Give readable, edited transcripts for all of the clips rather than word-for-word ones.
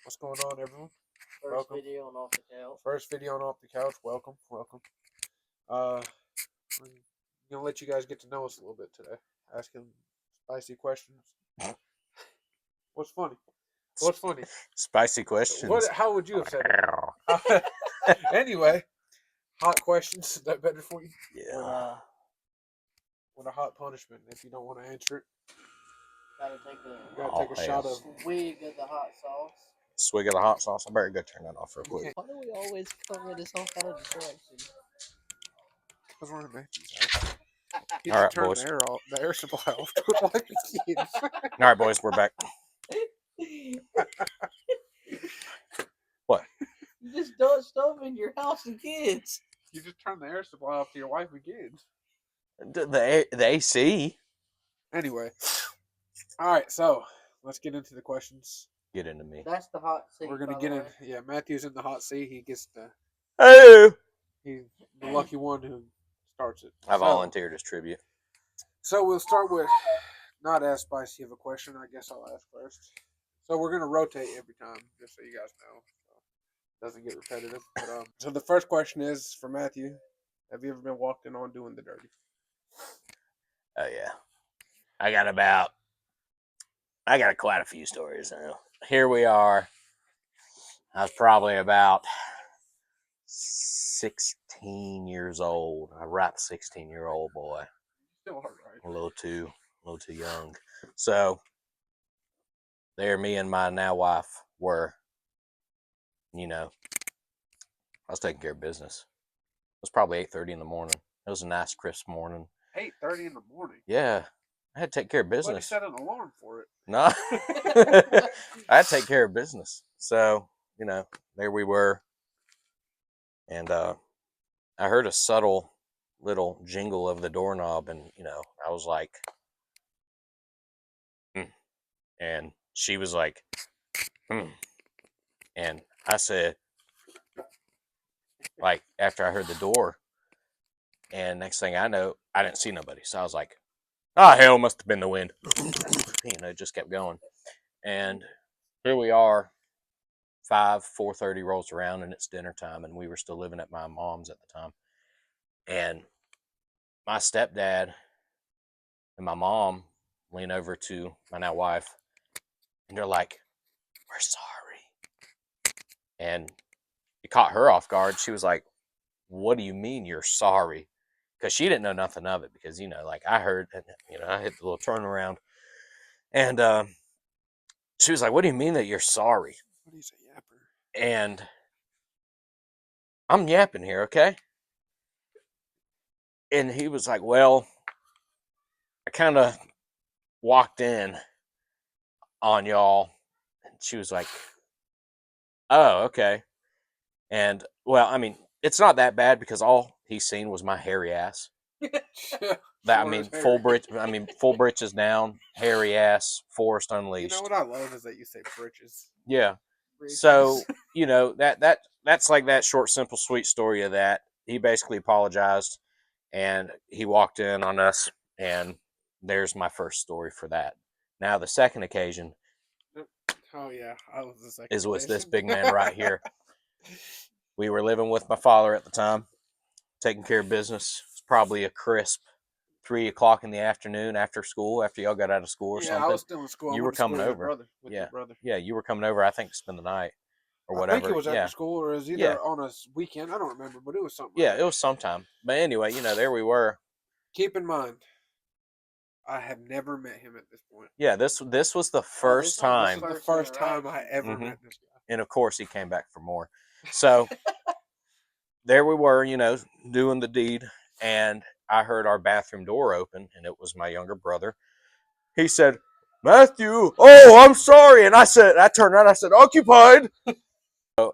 What's going on, everyone? First video on Off the Couch. First video on Off the Couch. Welcome. We're gonna let you guys get to know us a little bit today. Asking spicy questions. What's funny? Spicy questions. How would you have said it? Anyway, hot questions. Is that better for you? Yeah. With a hot punishment if you don't want to answer it. Gotta take a shot of swig of the hot sauce. Swig of the hot sauce. I better go turn that off real quick. Why do we always come with some kind of distraction? Because we're in Matthew's house. He All right, turned boys. the air supply off to it like a kid. All right, boys, we're back. What? You just don't stuff in your house and kids. You just turn the air supply off to your wife and kids. The AC. Anyway. All right, so let's get into the questions. Get into me. That's the hot seat. We're gonna get in. Yeah, Matthew's in the hot seat. He gets the. Oh. He's the lucky one who starts it. I volunteered as tribute. So we'll start with not as spicy of a question. I guess I'll ask first. So we're gonna rotate every time, just so you guys know, so it doesn't get repetitive. But, so the first question is for Matthew. Have you ever been walked in on doing the dirty? Oh yeah, I got quite a few stories now. Here we are. I was probably about 16 years old. A ripe 16-year-old boy. Still hard, right? A little too young. So there, me and my now wife were. I was taking care of business. It was probably 8:30 in the morning. It was a nice, crisp morning. 8:30 in the morning. Yeah, I had to take care of business. Well, you set an alarm for it. No, I had to take care of business. So there we were, and I heard a subtle little jingle of the doorknob, and I was like, and she was like, and I said, like, after I heard the door, and next thing I know, I didn't see nobody. So I was like, oh, hell, must have been the wind. It just kept going. And here we are, 4:30 rolls around, and it's dinner time, and we were still living at my mom's at the time. And my stepdad and my mom lean over to my now wife, and they're like, we're sorry. And it caught her off guard. She was like, what do you mean you're sorry? Because she didn't know nothing of it, because I heard, I hit the little turnaround, and she was like, what do you mean that you're sorry? What is a yapper? And I'm yapping here, okay? And he was like, well, I kind of walked in on y'all. And she was like, oh, okay. And well, I mean, it's not that bad, because all he's seen was my hairy ass. Full britches down, hairy ass, Forest Unleashed. You know what I love is that you say britches. Yeah. Britches. So that's like that short, simple, sweet story of that. He basically apologized, and he walked in on us, and there's my first story for that. Now the second occasion. Oh yeah, I was the second. Is with this big man right here. We were living with my father at the time, taking care of business. It's probably a crisp 3 o'clock in the afternoon after school, after y'all got out of school or something. Yeah, I was still in school. You were coming over. Your brother. Yeah, you were coming over, I think, to spend the night or whatever. I think it was after school, or it was either on a weekend. I don't remember, but it was something. Yeah, it was sometime. But anyway, there we were. Keep in mind, I have never met him at this point. Yeah, this was the first time. This is the first time I ever met this guy. And of course, he came back for more. So there we were, doing the deed, and I heard our bathroom door open, and it was my younger brother. He said, Matthew, oh, I'm sorry. And I turned around, I said, occupied.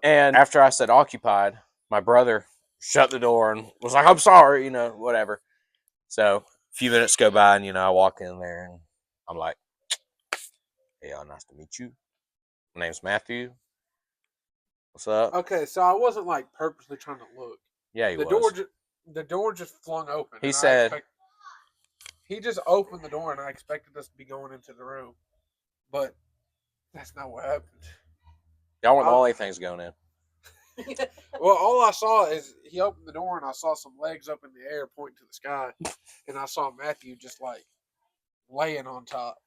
And after I said occupied, my brother shut the door and was like, I'm sorry, whatever. So a few minutes go by, and, I walk in there, and I'm like, hey, nice to meet you. My name's Matthew. What's up? Okay, so I wasn't like purposely trying to look. Yeah, he was. The door just flung open. He said, he just opened the door, and I expected us to be going into the room, but that's not what happened. Y'all weren't the Oh. only things going in. Well, all I saw is he opened the door and I saw some legs up in the air pointing to the sky, and I saw Matthew just like laying on top,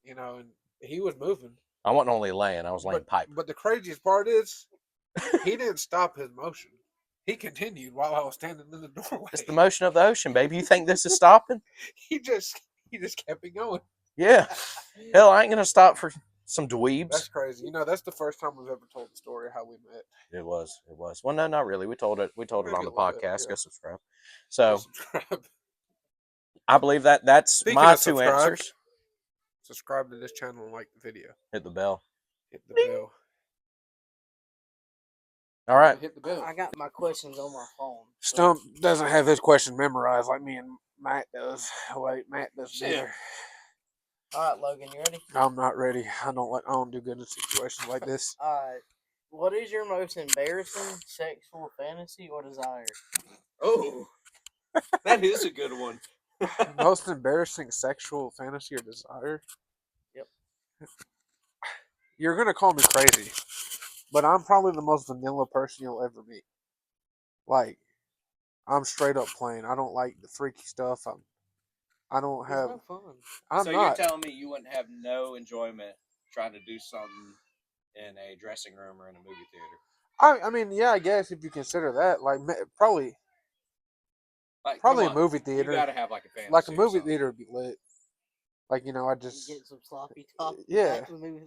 and he was moving. I wasn't only laying; I was laying pipe. But the craziest part is he didn't stop his motion. He continued while I was standing in the doorway. It's the motion of the ocean, baby. You think this is stopping? he just kept it going. Yeah. Hell, I ain't gonna stop for some dweebs. That's crazy. That's the first time we've ever told the story of how we met. It was. Well, no, not really. We told it. We told it Maybe on a the little bit, podcast. yeah. Go subscribe. So Subscribe. I believe that's Speaking my of two subscribe, answers. Subscribe to this channel and like the video. Hit the bell. Hit the bell. All right. Hit the bell. I got my questions on my phone. so- Stump doesn't have his question memorized like me and Matt does. Wait, Matt doesn't Shit. either. All right, Logan, you ready? I'm not ready. I don't do good in situations like this. All right. What is your most embarrassing sexual fantasy or desire? Oh, that is a good one. Most embarrassing sexual fantasy or desire? Yep. You're gonna call me crazy, but I'm probably the most vanilla person you'll ever meet. Like, I'm straight up plain. I don't like the freaky stuff. I don't It's have. no fun. I'm so not. you're telling me you wouldn't have no enjoyment trying to do something in a dressing room or in a movie theater? I mean, yeah, I guess if you consider that, like, probably Like, a come on, movie You theater. gotta have like a fantasy. Like a or movie something. theater would be lit. Like, I just. Get some sloppy top. Yeah. Back to the movie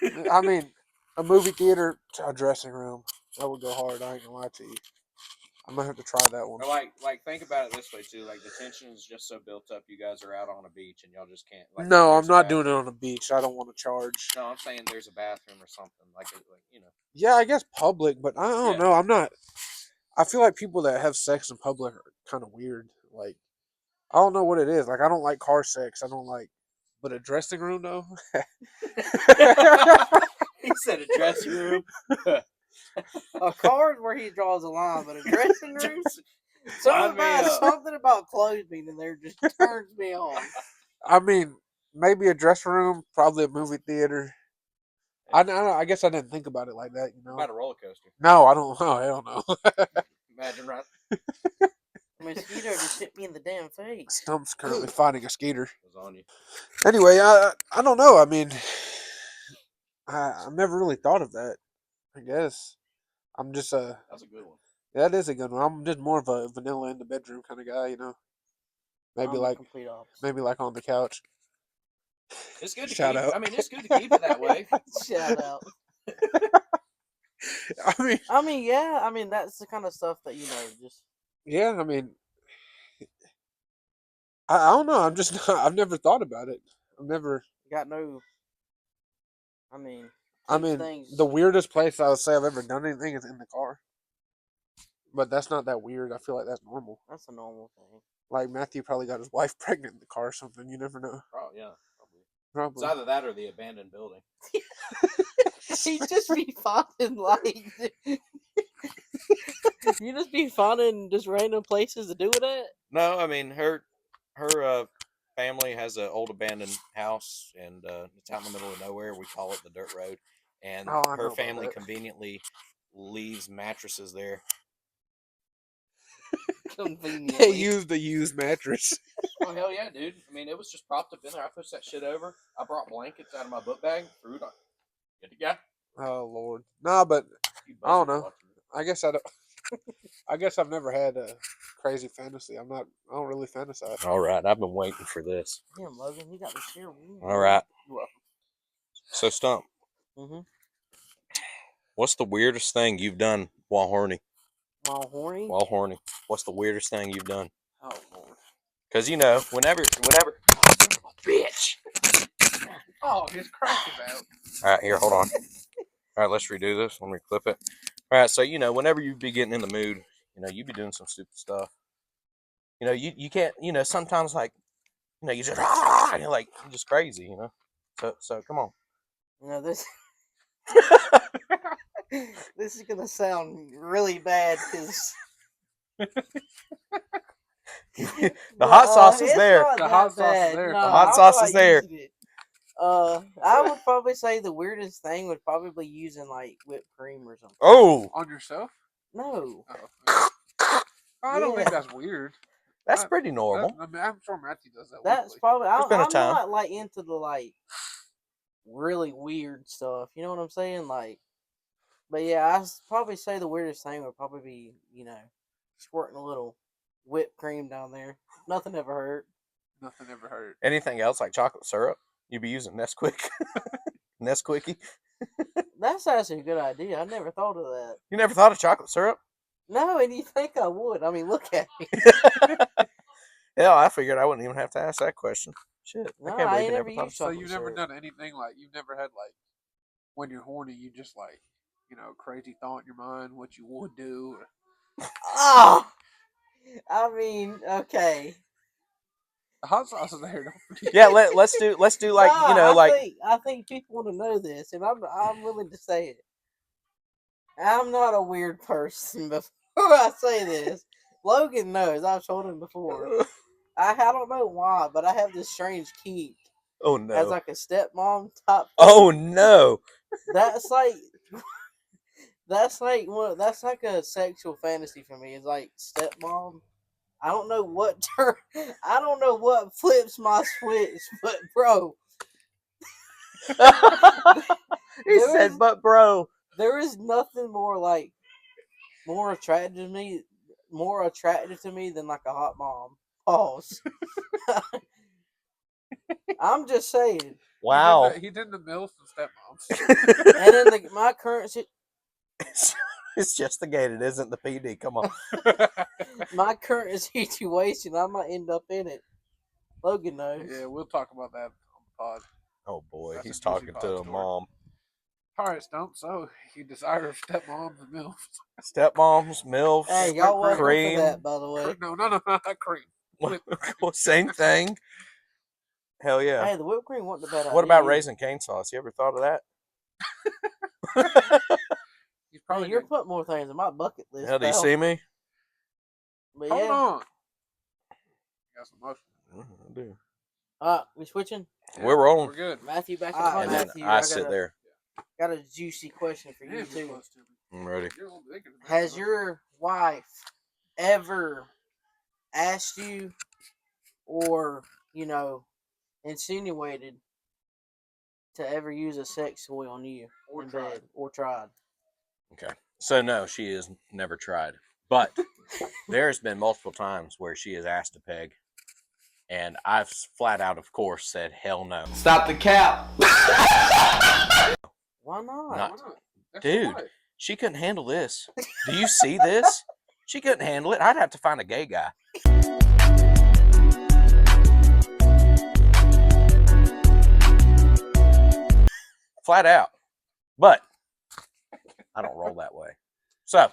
theater. I mean, a movie theater to a dressing room. That would go hard. I ain't gonna lie to you. I'm gonna have to try that one. Or like think about it this way too. Like the tension is just so built up. You guys are out on a beach and y'all just can't. Like, No, there's I'm a not doing it bathroom. on the beach. I don't want to charge. No, I'm saying there's a bathroom or something like Yeah, I guess public, but I don't Yeah. know. I'm not. I feel like people that have sex in public are kind of weird. Like, I don't know what it is. Like, I don't like car sex. I don't like. But a dressing room, though. He said a dressing room. A car is where he draws a line, but a dressing room. Line me up. Something about clothes being in there just turns me on. I mean, maybe a dressing room, probably a movie theater. I guess I didn't think about it like that. About a roller coaster. No, I don't. Oh, hell no. Imagine, right? A mosquito just hit me in the damn face. Stump's currently fighting a skeeter. It was on you. Anyway, I don't know. I mean, I've never really thought of that. I guess I'm just That's a good one. that is a good one. I'm just more of a vanilla in the bedroom kind of guy. Maybe I'm the like complete opposite. maybe like on the couch. It's good to Shout keep. out. I mean, it's good to keep it that way. Shout out. I mean, Yeah. I mean, that's the kind of stuff that just. yeah. I mean, I don't know. I'm just not, I've never thought about it. I've never. Got no. I mean. I keeps mean, things- the weirdest place I would say I've ever done anything is in the car. But that's not that weird. I feel like that's normal. That's a normal thing. Like Matthew probably got his wife pregnant in the car or something. You never know. Oh yeah, probably. It's Probably. either that or the abandoned building. He just be finding like. You just be finding just random places to do it at. No, I mean her family has an old abandoned house, and it's out in the middle of nowhere. We call it the dirt road, and Oh, I know her about family that. conveniently leaves mattresses there. Conveniently. They used a used mattress. Oh hell yeah, dude! I mean, it was just propped up in there. I pushed that shit over. I brought blankets out of my book bag, threw it on. Good to go. Oh Lord. Nah, but You I don't buzzers know. watching it. I guess I don't. I guess I've never had a crazy fantasy. I don't really fantasize. All right. I've been waiting for this. Damn, Logan, you got to share with me. All right. Well, So Stump, mm-hmm. what's the weirdest thing you've done while horny? While horny. While horny. What's the weirdest thing you've done? Oh Lord. Because whenever. Bitch. Oh, his crack is out. All right, here, hold on. All right, let's redo this. Let me clip it. All right, so whenever you be getting in the mood, you be doing some stupid stuff. You can't. Sometimes like, you just you're like you're just crazy. So come on. This. This is gonna sound really bad because The hot sauce is there. The hot sauce is there. The hot sauce is there. I would probably say the weirdest thing would probably be using like whipped cream or something. Oh, On yourself? No. Oh. I don't think Yeah. that's weird. that's I- pretty normal. I mean, I'm sure Matthew does that That's weekly. probably. There's been a I'm time. not like into the like really weird stuff. You know what I'm saying? Like, but yeah, probably say the weirdest thing would probably be squirting a little whipped cream down there. Nothing ever hurt. Nothing ever hurt. Anything else like chocolate syrup? You be using Nesquik, Nesquickie. That's actually a good idea. I never thought of that. You never thought of chocolate syrup? No, and you think I would? I mean, look at me. Yeah, I figured I wouldn't even have to ask that question. Shit, I No, can't I believe ain't you never never thought. used So chocolate you've never syrup. done anything like you've never had like when you're horny, you just like crazy thought in your mind what you would do. Oh, I mean, okay. The hot sauce is there. Don't forget. Yeah, let's do like No, like I think people want to know this, and I'm willing to say it. I'm not a weird person. Before I say this, Logan knows. I've told him before. I don't know why, but I have this strange kink oh as no, like a stepmom type. oh no. That's like that's like a sexual fantasy for me. It's like stepmom. I don't know what I don't know what flips my switch, but bro, He There said, is- "But bro, there is nothing more attractive to me than like a hot mom. Pause. I'm just saying. wow." He did the MILFs and stepmoms. And in my current It's just the gate. It isn't the PD. Come on. my current situation, I might end up in it. Logan knows. Yeah, we'll talk about that on the pod. Oh boy, That's a he's juicy talking pod to a story. mom. All right, Stump. So you desire stepmoms and MILFs. Stepmoms, milfs, Hey, y'all welcome cream. for that, by the way. No, not cream. Whipped cream. Same thing. Hell yeah. Hey, the whipped cream wasn't a bad idea. What about either. raisin cane sauce? You ever thought of that? He's Hey, probably you're putting more things on my bucket list. Hell, do you pal. see me? But Hold yeah. on. Got some motion. I do. We switching. We're rolling. We're good. Matthew back in Ah, the And hot. then Matthew, I got sit a, there. Got a juicy question for you Damn, you're too. close to me. I'm ready. You're a little bigger than that, Has huh? your wife ever asked you or, insinuated to ever use a sex toy on you Or in tried. bed or tried? Okay. So no, she has never tried. But there's been multiple times where she has asked to peg. And I've flat out, of course, said hell no. Stop the cap. Why not? Not- Why not? That's Dude. your wife. She couldn't handle this. Do you see this? She couldn't handle it. I'd have to find a gay guy. Flat out. But I don't roll that way. So,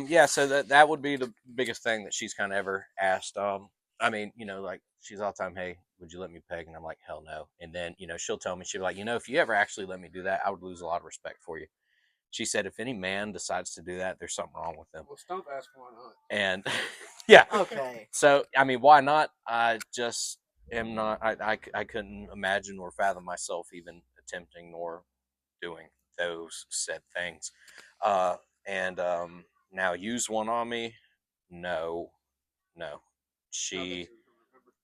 yeah, so that would be the biggest thing that she's kind of ever asked. I mean, like she's all the time, hey, would you let me peg? And I'm like, hell no. And then, she'll tell me, she'll be like, if you ever actually let me do that, I would lose a lot of respect for you. She said, if any man decides to do that, there's something wrong with them. Well, Stump asked why not. And yeah. Okay. So, I mean, why not? I just am not, I couldn't imagine or fathom myself even attempting or doing those said things. And now use one on me? No. She,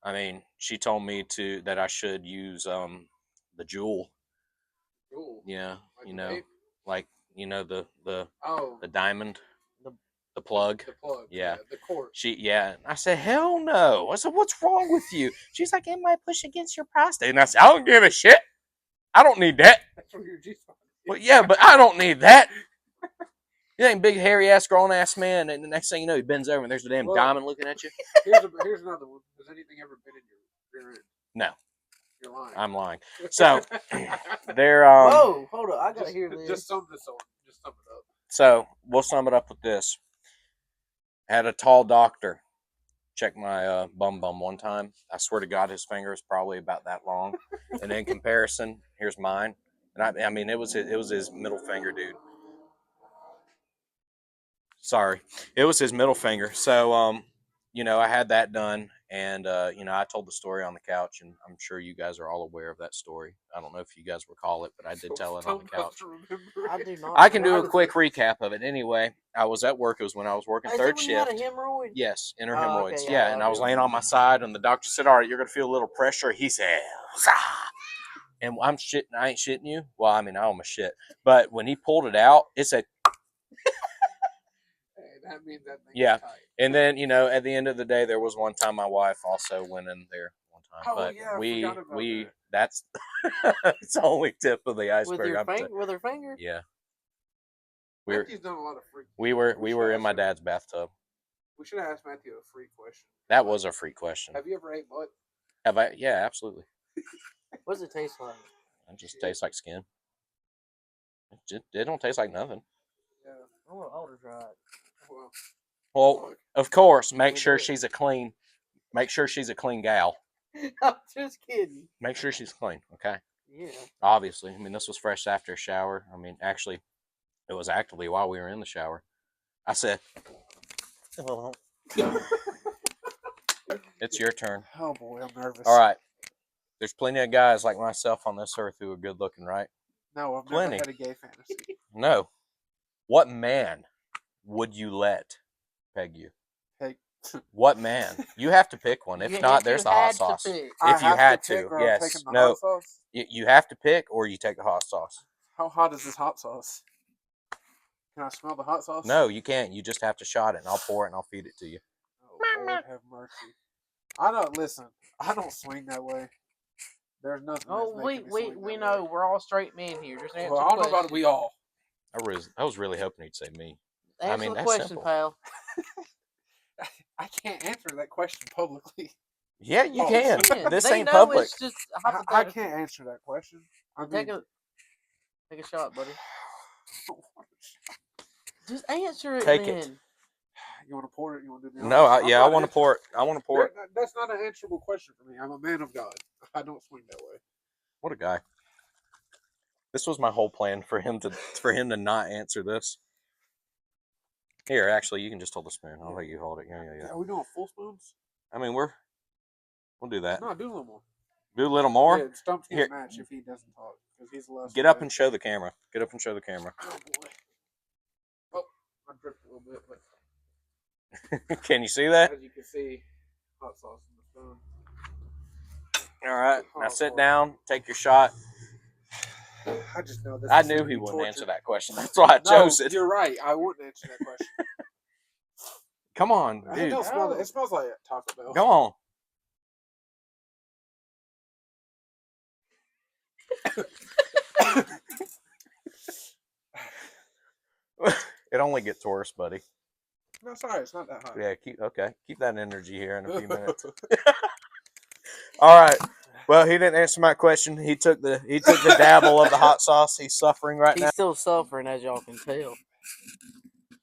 I mean, she told me that I should use the jewel. Cool. Yeah, Like the vape? like the Oh, diamond, The- the plug. the plug. Yeah. The cord. I said, hell no. I said, what's wrong with you? She's like, it might push against your prostate. And I said, I don't give a shit. I don't need that. That's where your G-spot is. Well, yeah, but I don't need that. You ain't big, hairy ass, grown ass man, and the next thing you know, he bends over and there's the damn Well- diamond looking at you. Here's another one. Has anything ever been in your rear end? No. You're lying. I'm lying. So they're Whoa, hold up. I gotta hear this. Just sum this on. Just sum it up. So we'll sum it up with this. Had a tall doctor check my bum one time. I swear to God, his finger is probably about that long. And in comparison, here's mine. And I mean, it was his middle finger, dude. Sorry, it was his middle finger. So I had that done, And you know, I told the story on the couch, and I'm sure you guys are all aware of that story. I don't know if you guys recall it, but I did tell it on the Stump couch. doesn't remember I it. do not. I can do a remember. quick recap of it. Anyway, I was at work. It was when I was working Is it third when you had shift. a hemorrhoid? Yes, inner Oh, hemorrhoids. okay, Yeah, yeah, and I I was do. laying on my side, and the doctor said, "All right, you're gonna feel a little pressure." He said, "Zah." And I'm shitting. I ain't shitting you. Well, I mean, I almost shit, but when he pulled it out, it said, Hey, that means that thing Yeah. is tight. and then you know, at the end of the day, there was one time my wife also went in there one time, Oh, but yeah, I we forgot about we that. that's it's the only tip of the With iceberg. your I'm t- finger? With her finger? yeah, we were Matthew's done a lot of freak. we were We we should were in ask my him- dad's bathtub. We should have asked Matthew a free question. That was a freak question. Have you ever ate butt? Have I? Yeah, absolutely. What does it taste like? It just tastes like skin. It don't taste like nothing. Yeah. I want to try it. Well, Well, of course, make We sure do it. she's a clean. Make sure she's a clean gal. I'm just kidding. Make sure she's clean. Okay. Yeah. Obviously, I mean, this was fresh after a shower. I mean, actually, it was actively while we were in the shower. I said, "Well, it's your turn." oh boy, I'm nervous. All right. There's plenty of guys like myself on this earth who are good looking, right? No, I've Plenty. never had a gay fantasy. No. What man would you let peg you? Hey, What man? You have to pick one. If You- not, you there's the hot had to sauce. pick. I If you have had pick, to, or I'm yes. taking the No. hot sauce. You have to pick, or you take the hot sauce. How hot is this hot sauce? Can I smell the hot sauce? No, you can't. You just have to shot it, and I'll pour it, and I'll feed it to you. Oh, Lord have mercy. I don't listen. I don't swing that way. There's nothing. Oh, that's we making me we swing we that know way. we're all straight men here. Just answer Well, the I don't know question. about we all. I was really hoping he'd say me. Answer mean, the that's question, simple. pal. I can't answer that question publicly. Yeah, you Oh, can. Yeah, This they ain't know public. It's just I hypothetical. can't answer that question. I mean, Take a shot, buddy. Just answer it. Take then. it. You want to pour it? You want to do the No, honors? I'm I not want to pour it. I want to pour it. That's not an answerable question for me. I'm a man of God. I don't swing that way. What a guy. This was my whole plan for him to not answer this. Here, actually, you can just hold the spoon. I'll let you hold it. Yeah. Are we doing full spoons? I mean, we'll do that. No, do a little more. Do a little more. Yeah, Stump's Here. gonna match if he doesn't talk because he's the last. Get up and show the camera. Get up and show the camera. Oh boy. Oh, I dripped a little bit, but Can you see that? as you can see, hot sauce in the spoon. All right. Now Oh, sit boy. down. Take your shot. I just know this. I is knew gonna he be wouldn't torture. answer that question. That's why I No, chose it. you're right. I wouldn't answer that question. Come on, I dude. don't smell it. It smells like Taco Bell. Go on. It only gets worse, buddy. No, sorry, it's not that hot. Yeah, keep that energy here in a few minutes. All right. Well, he didn't answer my question. He took the dabble of the hot sauce. He's suffering right He's now. still suffering, as y'all can tell.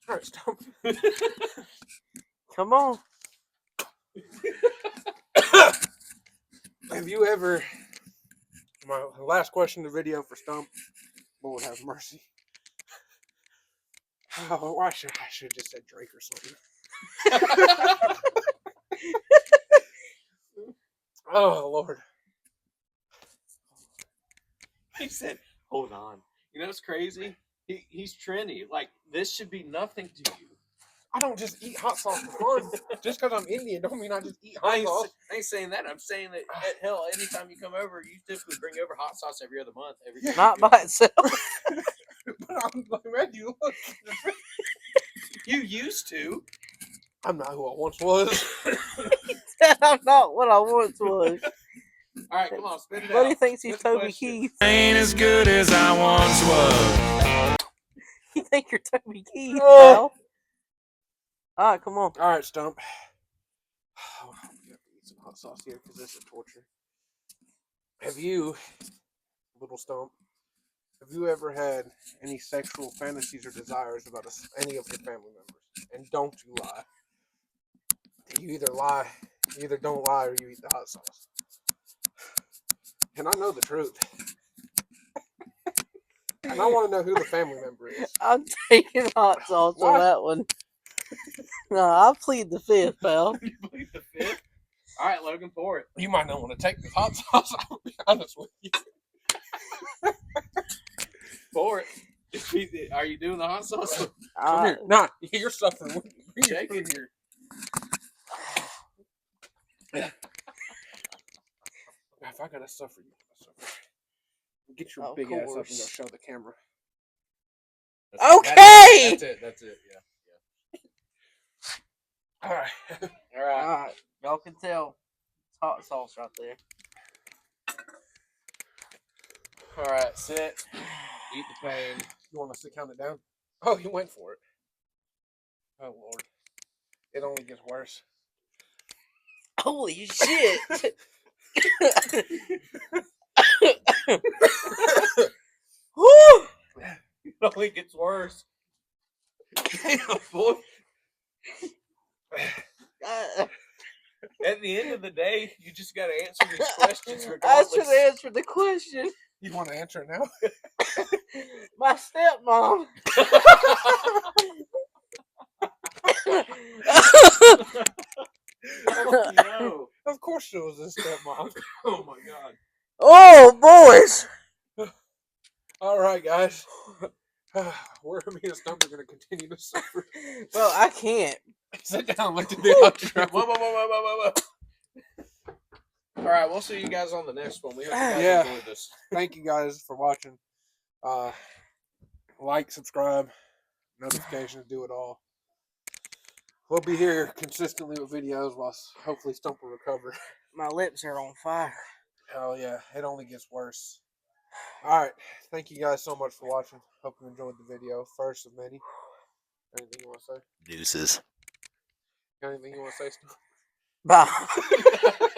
All right, stop. Come on. Have you ever? My last question of the video for Stump. Lord have mercy. Oh, I should have just said Drake or something. Oh Lord. He said, "Hold on." You know what's crazy? He's trendy. Like this should be nothing to you. I don't just eat hot sauce for fun. Just because I'm Indian don't mean I just eat I hot ain't, sauce. I ain't saying that. I'm saying that hell, anytime you come over, you typically bring over hot sauce every other month. Not by itself. But I'm like, man, you look. You used to. I'm not who I once was. I'm not what I once was. All right, come on, spit it out. Buddy thinks he's What's the Toby question? Keith. Ain't as good as I once was. You think you're Toby Keith, Oh. pal? All right, come on. All right, Stump. Oh, we have to eat some hot sauce here because this is torture. Have you, little Stump, have you ever had any sexual fantasies or desires about any of your family members? And don't you lie. You either lie, you either don't lie, or you eat the hot sauce. And I know the truth. And I want to know who the family member is. I'm taking hot sauce Why? on that one. No, I plead the fifth, pal. You believe the fifth? All right, Logan, pour it. You might not want to take this hot sauce. I'll be honest with you. Pour it. Are you doing the hot sauce? Come here. Nah, you're suffering. Bring your Shake spoon it. here. If I gotta suffer, you gotta suffer. Get your Of big ass up and go course. show the camera. Okay! That's it. That's it. Yeah. All right. All right. Alright, y'all can tell it's hot sauce right there. All right. Sit. Eat the pain. You want us to count it down? Oh, he went for it. Oh Lord, it only gets worse. Holy shit! Woo! It only gets worse. Damn, boy. At the end of the day, you just got to answer these questions I regardless. should answer the question. You want to answer it now? My stepmom. Oh, no. Of course it was his stepmom. Oh my god. Oh, boys. All right, guys. Where me and Stump are going to continue to suffer. Well, I can't. Sit down. Let's do the outro. Whoa. All right, we'll see you guys on the next one. We hope you guys Yeah. enjoyed this. Thank you guys for watching. Like, subscribe, notifications, do it all. We'll be here consistently with videos while hopefully Stump will recover. My lips are on fire. Hell yeah, it only gets worse. Alright, thank you guys so much for watching. Hope you enjoyed the video. First of many. Anything you want to say? Deuces. Anything you want to say, Stump? Bye.